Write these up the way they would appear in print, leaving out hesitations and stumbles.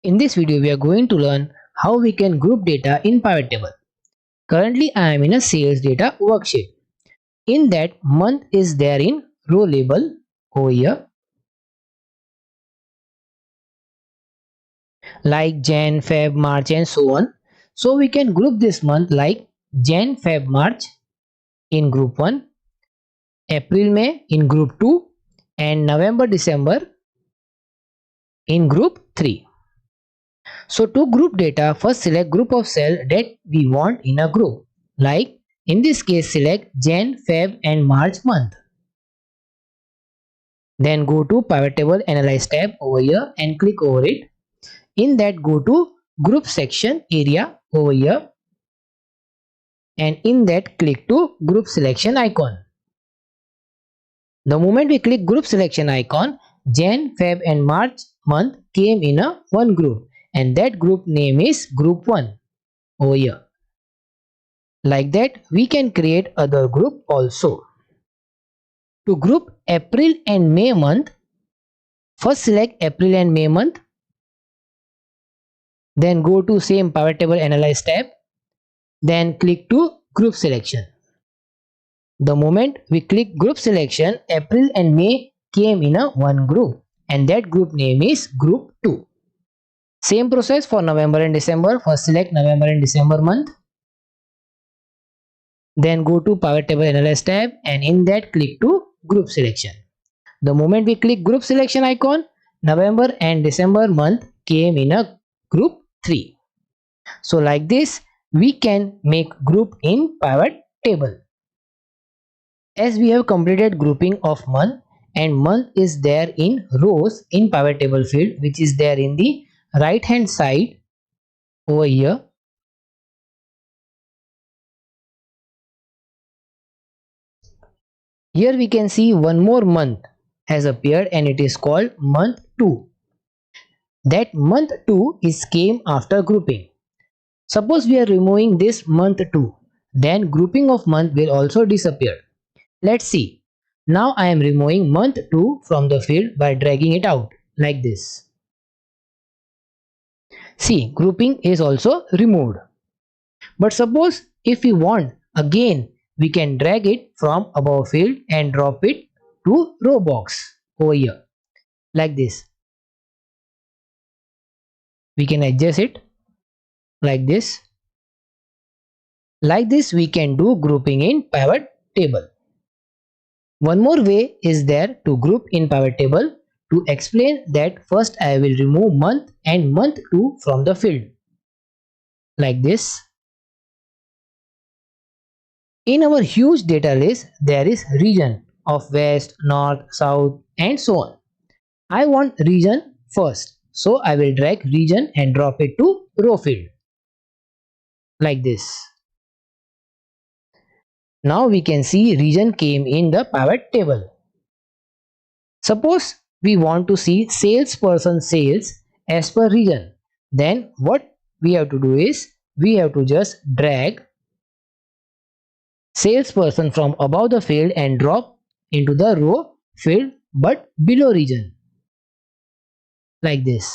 In this video, we are going to learn how we can group data in PivotTable. Currently, I am in a sales data worksheet. In that, month is there in row label over here, like Jan, Feb, March and so on. So we can group this month like Jan, Feb, March in group 1, April, May in group 2 and November, December in group 3. So to group data, first select group of cell that we want in a group. Like in this case, select Jan, Feb and March month. Then go to Pivot Table Analyze tab over here and click over it. In that, go to Group section area over here. And in that, click to Group Selection icon. The moment we click Group Selection icon, Jan, Feb and March month came in a one group. And that group name is Group 1 over here. Like that, we can create other group also. To group April and May month, first select April and May month. Then go to same Pivot Table Analyze tab. Then click to Group Selection. The moment we click Group Selection, April and May came in a one group. And that group name is Group 2. Same process for November and December. First select November and December month. Then go to Pivot Table Analyze tab and in that click to Group Selection. The moment we click Group Selection icon, November and December month came in a group 3. So like this, we can make group in Pivot Table. As we have completed grouping of month and month is there in rows in Pivot Table field, which is there in the right hand side over here. Here we can see one more month has appeared and it is called month 2. That month 2 is came after grouping. Suppose we are removing this month 2, then grouping of month will also disappear. Let's see. Now I am removing month 2 from the field by dragging it out like this. See, grouping is also removed. But suppose if we want again, we can drag it from above field and drop it to row box over here like this. We can adjust it like this. Like this we can do grouping in Pivot Table. One more way is there to group in Pivot Table. To explain that, first I will remove month and month 2 from the field like this. In our huge data list, there is region of west, north, south and so on. I want region first, so I will drag region and drop it to row field like this. Now we can see region came in the Pivot Table. Suppose we want to see salesperson sales as per region. Then what we have to do is, we have to just drag salesperson from above the field and drop into the row field but below region like this.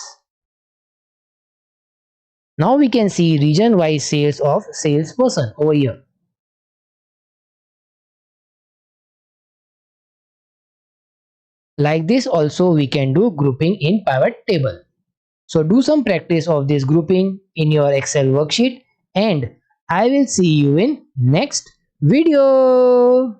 Now we can see region wise sales of salesperson over here. Like this also we can do grouping in Pivot Table. So do some practice of this grouping in your Excel worksheet and I will see you in next video.